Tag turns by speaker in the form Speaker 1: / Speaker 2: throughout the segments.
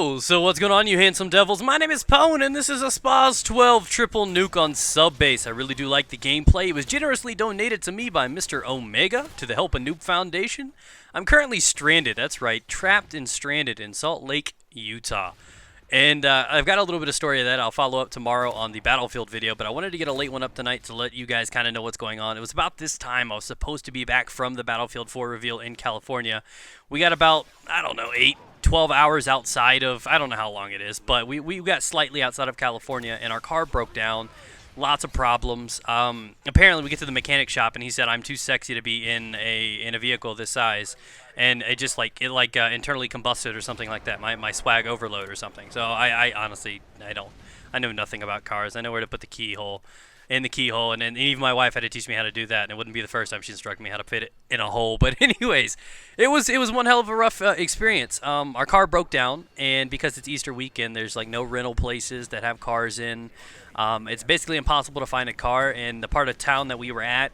Speaker 1: Yo, so what's going on, you handsome devils? My name is Pone, and this is a Spas 12 triple nuke on sub base. I really do like the gameplay. It was generously donated to me by Mr. Omega to the Help a Noob Foundation. I'm currently stranded, that's right, trapped and stranded in Salt Lake, Utah. And I've got a little bit of story of that I'll follow up tomorrow on the Battlefield video, but I wanted to get a late one up tonight to let you guys kind of know what's going on. It was about this time I was supposed to be back from the Battlefield 4 reveal in California. We got about, I don't know, 12 hours outside of, I don't know how long it is, but we got slightly outside of California, and our car broke down. Lots of problems. Apparently, we get to the mechanic shop, and he said I'm too sexy to be in a vehicle this size, and it just internally combusted or something like that. My swag overload or something. So I honestly I know nothing about cars. I know where to put the keyhole in the keyhole, and even my wife had to teach me how to do that, and it wouldn't be the first time she instructed me how to fit it in a hole. But anyways, it was one hell of a rough experience. Our car broke down, and because it's Easter weekend, there's like no rental places that have cars in. It's basically impossible to find a car, and the part of town that we were at,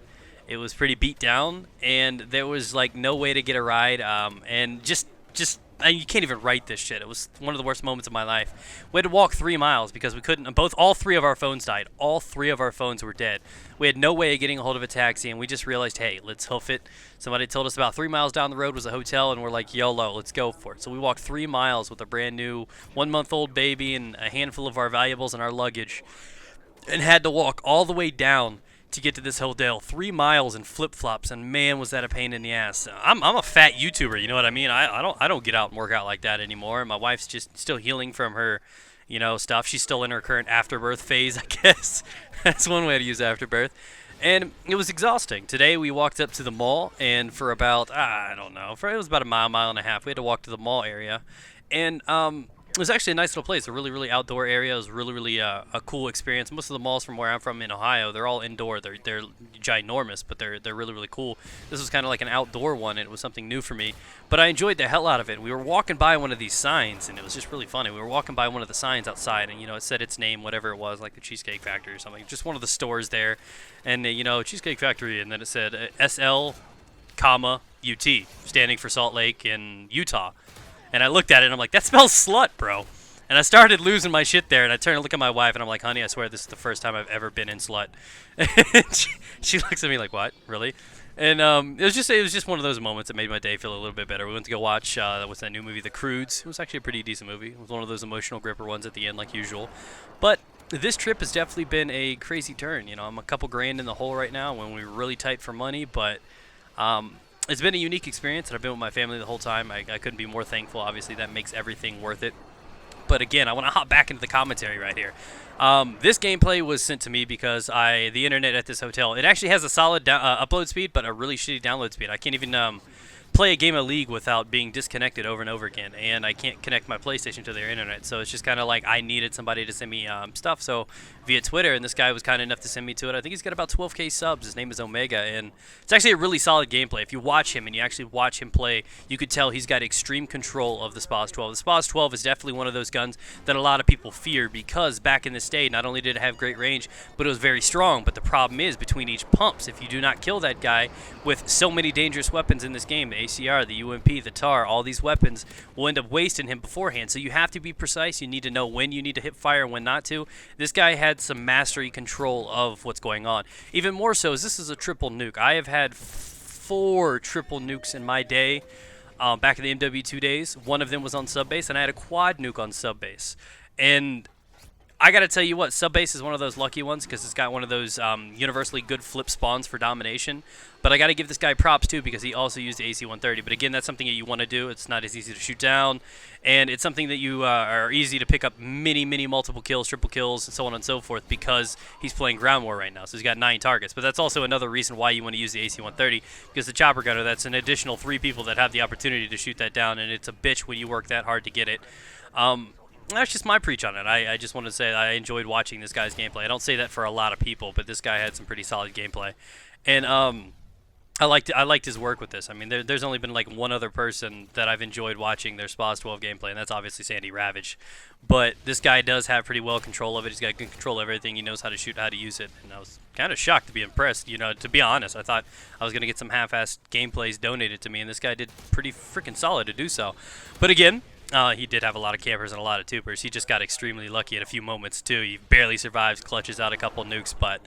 Speaker 1: it was pretty beat down, and there was like no way to get a ride, and you can't even write this shit. It was one of the worst moments of my life. We had to walk 3 miles because we couldn't. All three of our phones died. All three of our phones were dead. We had no way of getting a hold of a taxi, and we just realized, hey, let's hoof it. Somebody told us about 3 miles down the road was a hotel, and we're like, YOLO, let's go for it. So we walked 3 miles with a brand new 1-month-old baby and a handful of our valuables and our luggage, and had to walk all the way down to get to this hotel, 3 miles in flip-flops, and man, was that a pain in the ass. I'm a fat YouTuber, you know what I mean? I don't get out and work out like that anymore. My wife's just still healing from her, stuff. She's still in her current afterbirth phase, I guess. That's one way to use afterbirth. And it was exhausting. Today we walked up to the mall, and for about, it was about a mile and a half, we had to walk to the mall area. And it was actually a nice little place, a really, really outdoor area. It was really a cool experience. Most of the malls from where I'm from in Ohio, they're all indoor. They're ginormous, but they're really, really cool. This was kind of like an outdoor one, and it was something new for me. But I enjoyed the hell out of it. We were walking by one of these signs, and it was just really funny. We were walking by one of the signs outside, and, it said its name, whatever it was, like the Cheesecake Factory or something. Just one of the stores there. And, Cheesecake Factory, and then it said SL, UT, standing for Salt Lake in Utah. And I looked at it, and I'm like, that smells slut, bro. And I started losing my shit there, and I turned to look at my wife, and I'm like, honey, I swear this is the first time I've ever been in slut. And she looks at me like, what? Really? And it was just one of those moments that made my day feel a little bit better. We went to go watch what's that new movie, The Croods. It was actually a pretty decent movie. It was one of those emotional gripper ones at the end, like usual. But this trip has definitely been a crazy turn. I'm a couple grand in the hole right now when we were really tight for money, but it's been a unique experience, and I've been with my family the whole time. I couldn't be more thankful. Obviously, that makes everything worth it. But again, I want to hop back into the commentary right here. This gameplay was sent to me because the internet at this hotel, it actually has a solid upload speed, but a really shitty download speed. I can't even play a game of League without being disconnected over and over again, and I can't connect my PlayStation to their internet, so it's just kind of like I needed somebody to send me stuff, so via Twitter, and this guy was kind enough to send me to it. I think he's got about 12k subs. His name is Omega, and it's actually a really solid gameplay. If you watch him and you actually watch him play, you could tell he's got extreme control of the Spas 12. The Spas 12 is definitely one of those guns that a lot of people fear because back in this day, not only did it have great range, but it was very strong, but the problem is between each pumps, if you do not kill that guy with so many dangerous weapons in this game, the ACR, the UMP, the TAR, all these weapons will end up wasting him beforehand. So you have to be precise. You need to know when you need to hit fire and when not to. This guy had some mastery control of what's going on. Even more so as this is a triple nuke. I have had 4 triple nukes in my day back in the MW2 days. One of them was on subbase, and I had a quad nuke on subbase. And I gotta tell you what, subbase is one of those lucky ones because it's got one of those universally good flip spawns for domination. But I gotta give this guy props too because he also used the AC-130. But again, that's something that you want to do. It's not as easy to shoot down, and it's something that you are easy to pick up many multiple kills, triple kills, and so on and so forth because he's playing ground war right now. So he's got 9 targets. But that's also another reason why you want to use the AC-130 because the chopper gunner, that's an additional 3 people that have the opportunity to shoot that down, and it's a bitch when you work that hard to get it. That's just my preach on it. I just want to say I enjoyed watching this guy's gameplay. I don't say that for a lot of people, but this guy had some pretty solid gameplay. And I liked his work with this. I mean, there's only been like one other person that I've enjoyed watching their Spas 12 gameplay, and that's obviously Sandy Ravage. But this guy does have pretty well control of it. He's got good control of everything. He knows how to shoot, how to use it. And I was kind of shocked to be impressed. To be honest, I thought I was going to get some half-assed gameplays donated to me, and this guy did pretty freaking solid to do so. But again, He did have a lot of campers and a lot of tubers. He just got extremely lucky at a few moments too. He barely survives, clutches out a couple nukes, but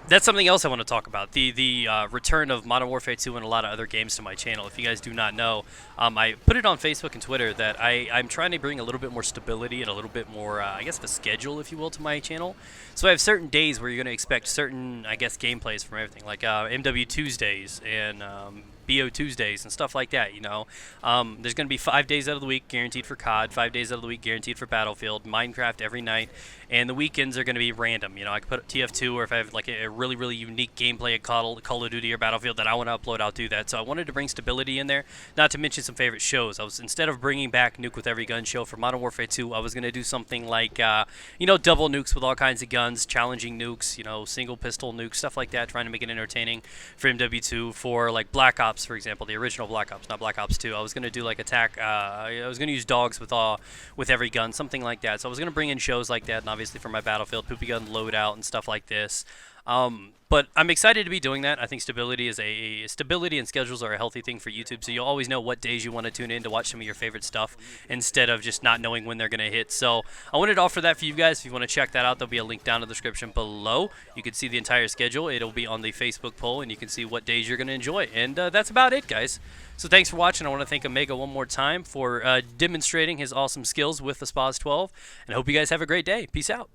Speaker 1: that's something else I want to talk about. The return of Modern Warfare 2 and a lot of other games to my channel. If you guys do not know, I put it on Facebook and Twitter that I'm trying to bring a little bit more stability and a little bit more, I guess, of a schedule, if you will, to my channel. So I have certain days where you're going to expect certain, I guess, gameplays from everything, like MW Tuesdays and BO Tuesdays and stuff like that, you know. There's going to be 5 days out of the week guaranteed for COD, 5 days out of the week guaranteed for Battlefield, Minecraft every night, and the weekends are going to be random. You know, I could put TF2, or if I have like a really, really unique gameplay at Call of Duty or Battlefield that I want to upload, I'll do that. So I wanted to bring stability in there, not to mention some favorite shows. Instead of bringing back Nuke with Every Gun show for Modern Warfare 2, I was going to do something like, you know, double nukes with all kinds of guns, challenging nukes, you know, single pistol nukes, stuff like that, trying to make it entertaining for MW2. For like Black Ops, for example, the original Black Ops, not Black Ops 2. I was going to do like attack, I was going to use dogs with every gun, something like that. So I was going to bring in shows like that, and obviously for my Battlefield, Poopy Gun, Loadout, and stuff like this. But I'm excited to be doing that. I think stability and schedules are a healthy thing for YouTube, so you'll always know what days you want to tune in to watch some of your favorite stuff instead of just not knowing when they're going to hit. So I wanted to offer that for you guys. If you want to check that out, there'll be a link down in the description below. You can see the entire schedule. It'll be on the Facebook poll, and you can see what days you're going to enjoy. And that's about it, guys. So thanks for watching. I want to thank Omega one more time for demonstrating his awesome skills with the SPAS 12, and I hope you guys have a great day. Peace out.